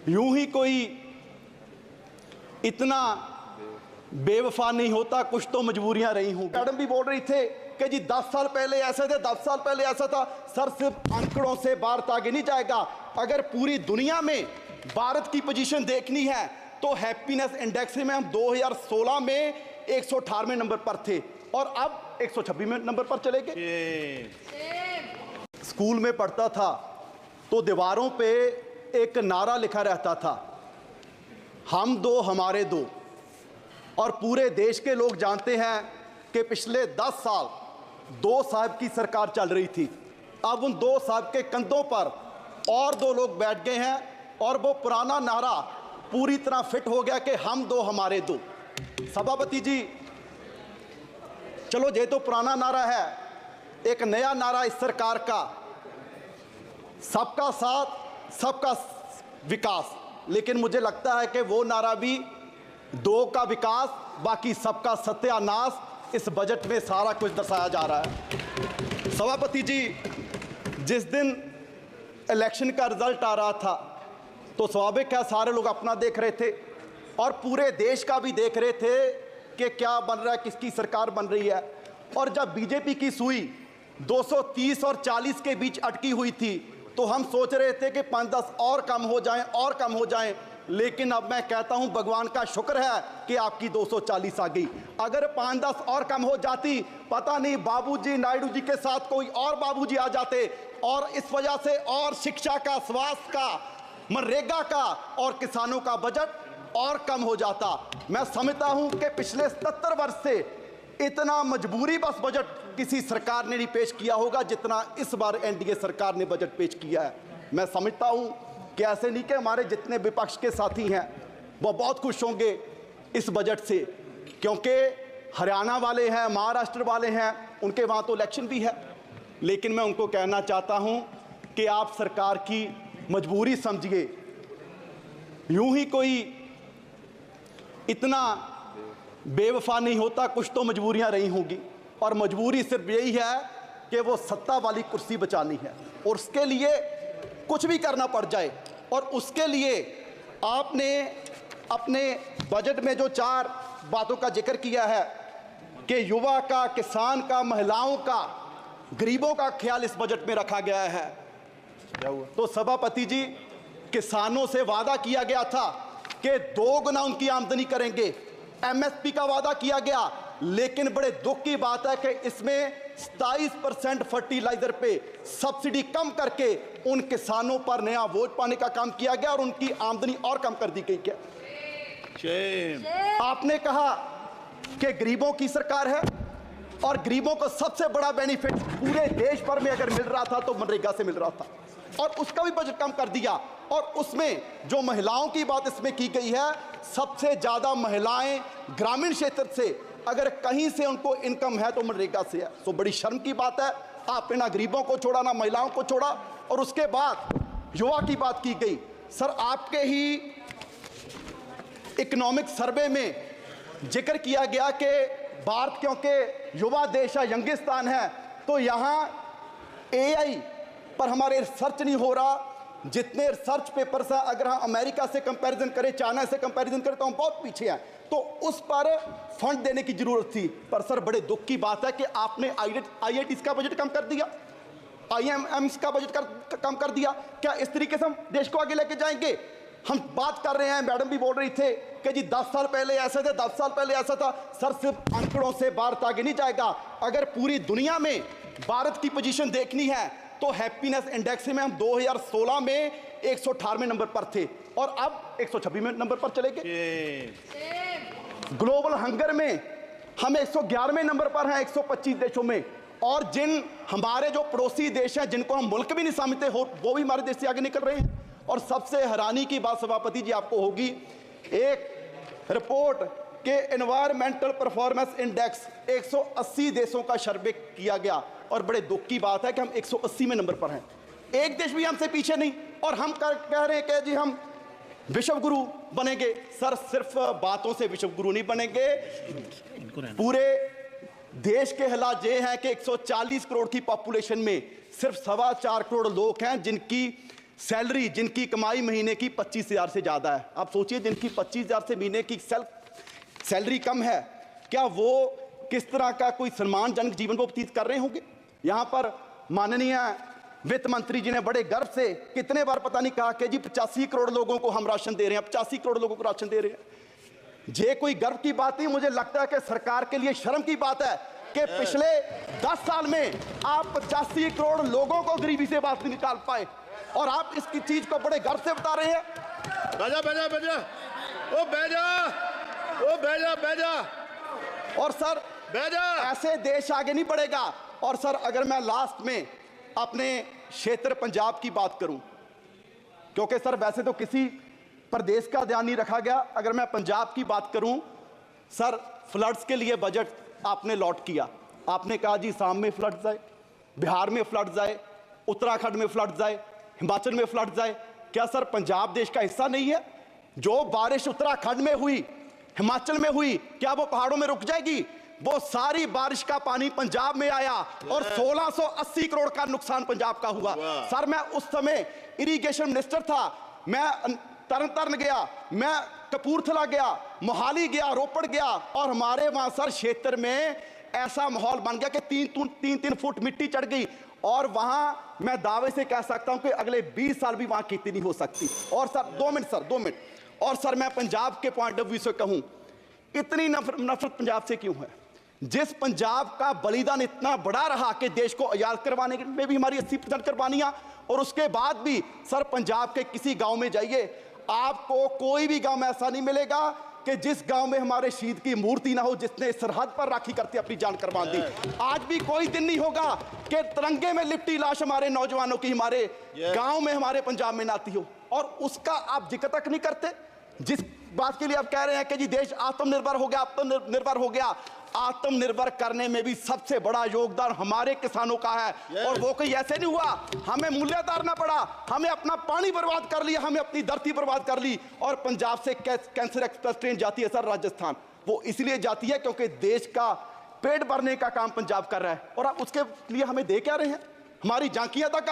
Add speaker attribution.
Speaker 1: यूं ही कोई इतना बेवफा नहीं होता, कुछ तो मजबूरियां रही होंगी। मैडम भी बोल रही थे कि जी 10 साल पहले ऐसे थे, 10 साल पहले ऐसा था। सर, सिर्फ आंकड़ों से भारत आगे नहीं जाएगा। अगर पूरी दुनिया में भारत की पोजीशन देखनी है तो हैप्पीनेस इंडेक्स में हम 2016 में 118वें नंबर पर थे और अब 126वें नंबर पर चले गए। स्कूल में पढ़ता था तो दीवारों पे एक नारा लिखा रहता था, हम दो हमारे दो। और पूरे देश के लोग जानते हैं कि पिछले 10 साल 2 साहब की सरकार चल रही थी। अब उन 2 साहब के कंधों पर और 2 लोग बैठ गए हैं और वो पुराना नारा पूरी तरह फिट हो गया कि हम दो हमारे दो। सभापति जी, चलो ये तो पुराना नारा है, एक नया नारा इस सरकार का, सबका साथ सबका विकास। लेकिन मुझे लगता है कि वो नारा भी 2 का विकास बाकी सबका सत्यानाश इस बजट में सारा कुछ दर्शाया जा रहा है। सभापति जी, जिस दिन इलेक्शन का रिजल्ट आ रहा था तो स्वाभाविक है सारे लोग अपना देख रहे थे और पूरे देश का भी देख रहे थे कि क्या बन रहा है, किसकी सरकार बन रही है। और जब बीजेपी की सुई 230 और 40 के बीच अटकी हुई थी तो हम सोच रहे थे कि 5-10 और कम हो जाएं और कम हो जाएं। लेकिन अब मैं कहता हूं भगवान का शुक्र है कि आपकी 240 आ गई। अगर 5-10 और कम हो जाती, पता नहीं बाबूजी नायडू जी के साथ कोई और बाबूजी आ जाते और इस वजह से और शिक्षा का, स्वास्थ्य का, मनरेगा का और किसानों का बजट और कम हो जाता। मैं समझता हूं कि पिछले 77 वर्ष से इतना मजबूरी बस बजट किसी सरकार ने नहीं पेश किया होगा जितना इस बार एनडीए सरकार ने बजट पेश किया है। मैं समझता हूं कि ऐसे नहीं कि हमारे जितने विपक्ष के साथी हैं वो बहुत खुश होंगे इस बजट से, क्योंकि हरियाणा वाले हैं, महाराष्ट्र वाले हैं, उनके वहाँ तो इलेक्शन भी है। लेकिन मैं उनको कहना चाहता हूँ कि आप सरकार की मजबूरी समझिए। यूं ही कोई इतना बेवफा नहीं होता, कुछ तो मजबूरियां रही होंगी और मजबूरी सिर्फ यही है कि वो सत्ता वाली कुर्सी बचानी है और उसके लिए कुछ भी करना पड़ जाए। और उसके लिए आपने अपने बजट में जो 4 बातों का जिक्र किया है कि युवा का, किसान का, महिलाओं का, गरीबों का ख्याल इस बजट में रखा गया है। तो सभापति जी, किसानों से वादा किया गया था कि 2 गुना उनकी आमदनी करेंगे, एमएसपी का वादा किया गया, लेकिन बड़े दुख की बात है कि इसमें 27% फर्टिलाइजर पे सब्सिडी कम करके उन किसानों पर नया वोट पाने का काम किया गया और उनकी आमदनी और कम कर दी गई। क्या आपने कहा कि गरीबों की सरकार है और गरीबों को सबसे बड़ा बेनिफिट पूरे देश भर में अगर मिल रहा था तो मनरेगा से मिल रहा था और उसका भी बजट कम कर दिया। और उसमें जो महिलाओं की बात इसमें की गई है, सबसे ज्यादा महिलाएं ग्रामीण क्षेत्र से, अगर कहीं से उनको इनकम है तो मनरेगा से है। तो बड़ी शर्म की बात है, आपने ना गरीबों को छोड़ा ना महिलाओं को छोड़ा। और उसके बाद युवा की बात की गई। सर, आपके ही इकोनॉमिक सर्वे में जिक्र किया गया कि भारत क्योंकि युवा देश है, यंगिस्तान है, तो यहाँ एआई पर हमारे रिसर्च नहीं हो रहा। जितने रिसर्च पेपर्स हैं, अगर हम अमेरिका से कंपैरिजन करें, चाइना से कंपैरिजन करें तो हम बहुत पीछे हैं। तो उस पर फंड देने की जरूरत थी। पर सर, बड़े दुख की बात है कि आपने आईआईटीज का बजट कम कर दिया, आईएमएम्स का बजट कम कर दिया। क्या इस तरीके से हम देश को आगे लेके जाएंगे? हम बात कर रहे हैं, मैडम भी बोल रही थे कि जी 10 साल पहले ऐसे थे, 10 साल पहले ऐसा था। सर, सिर्फ आंकड़ों से भारत आगे नहीं जाएगा। अगर पूरी दुनिया में भारत की पोजीशन देखनी है तो हैप्पीनेस इंडेक्स में हम 2016 में 118वें नंबर पर थे और अब 126वें नंबर पर चले गए। ग्लोबल हंगर में हम 111वें नंबर पर हैं 125 देशों में। और जिन हमारे जो पड़ोसी देश हैं, जिनको हम मुल्क भी नहीं समझते हो, वो भी हमारे देश से आगे निकल रहे हैं। और सबसे हैरानी की बात सभापति जी आपको होगी, एक रिपोर्ट के एनवायरमेंटल परफॉर्मेंस इंडेक्स 180 देशों का सर्वे किया गया और बड़े दुख की बात है कि हम 180वें नंबर पर हैं। एक देश भी हमसे पीछे नहीं और हम कह रहे हैं कि जी हम विश्व गुरु बनेंगे। सर, सिर्फ बातों से विश्व गुरु नहीं बनेंगे। पूरे देश के हालात ये हैं कि 140 करोड़ की पॉपुलेशन में सिर्फ 4.25 करोड़ लोग हैं जिनकी सैलरी, जिनकी कमाई महीने की 25,000 से ज़्यादा है, आप सोचिए जिनकी 25,000 से महीने की सैलरी कम है, क्या वो किस तरह का कोई सम्मानजनक जीवन वो व्यतीत कर रहे होंगे। यहाँ पर माननीय वित्त मंत्री जी ने बड़े गर्व से कितने बार पता नहीं कहा कि जी 85 करोड़ लोगों को हम राशन दे रहे हैं, 85 करोड़ लोगों को राशन दे रहे हैं। ये कोई गर्व की बात नहीं, मुझे लगता है कि सरकार के लिए शर्म की बात है कि पिछले 10 साल में आप 85 करोड़ लोगों को गरीबी से बाहर निकाल पाए और आप इसकी चीज को बड़े गर्व से बता रहे हैं।
Speaker 2: बैजा बैजा बैजा ओ बैजा ओ बैजा बैजा।
Speaker 1: और सर
Speaker 2: बैजा,
Speaker 1: ऐसे देश आगे नहीं बढ़ेगा। और सर अगर मैं लास्ट में अपने क्षेत्र पंजाब की बात करूं, क्योंकि सर वैसे तो किसी प्रदेश का ध्यान नहीं रखा गया, अगर मैं पंजाब की बात करूं सर, फ्लड्स के लिए बजट आपने लॉट किया। आपने कहा जी साम में फ्लड्स आए, बिहार में फ्लड्स आए, उत्तराखंड में फ्लड्स आए, हिमाचल में फ्लड्स आए। क्या सर पंजाब देश का हिस्सा नहीं है? जो बारिश उत्तराखंड में हुई, हिमाचल में हुई, क्या वो पहाड़ों में रुक जाएगी? वो सारी बारिश का पानी पंजाब में आया और 1680 करोड़ का नुकसान पंजाब का हुआ। सर मैं उस समय इरिगेशन मिनिस्टर था, मैं तरन गया, मैं कपूरथला गया, मोहाली गया, रोपड़ गया और हमारे वहां सर क्षेत्र में ऐसा माहौल बन गया कि 3 फुट मिट्टी चढ़ गई और वहां मैं दावे से कह सकता हूं कि अगले 20 साल भी वहां खेती नहीं हो सकती। और सर 2 मिनट और सर मैं पंजाब के पॉइंट ऑफ व्यू से कहूं, इतनी नफरत पंजाब से क्यों है? जिस पंजाब का बलिदान इतना बड़ा रहा कि देश को आजाद करवाने में भी हमारी 80% कुर्बानियां, और उसके बाद भी सर पंजाब के किसी गांव में जाइए, आपको कोई भी गांव में ऐसा नहीं मिलेगा कि जिस गांव में हमारे शहीद की मूर्ति ना हो, जिसने सरहद पर राखी करते अपनी जान कुर्बान दी। आज भी कोई दिन नहीं होगा कि तिरंगे में लिपटी लाश हमारे नौजवानों की हमारे गांव में, हमारे पंजाब में ना आती हो, और उसका आप जिक्र तक नहीं करते। जिस बात के लिए आप कह रहे हैं कि जी देश आत्मनिर्भर हो गया, आत्मनिर्भर हो गया, आत्मनिर्भर करने में भी सबसे बड़ा योगदान हमारे किसानों का है। और वो कोई ऐसे नहीं हुआ हमें मूल्य उतारना पड़ा, हमें अपना पानी बर्बाद कर लिया, हमें अपनी धरती बर्बाद कर ली। और पंजाब से कैंसर एक्सप्रेस ट्रेन जाती है सर राजस्थान, वो इसलिए जाती है क्योंकि देश का पेट भरने का काम पंजाब कर रहा है। और आप उसके लिए हमें दे क्या रहे हैं? हमारी झांकियां तक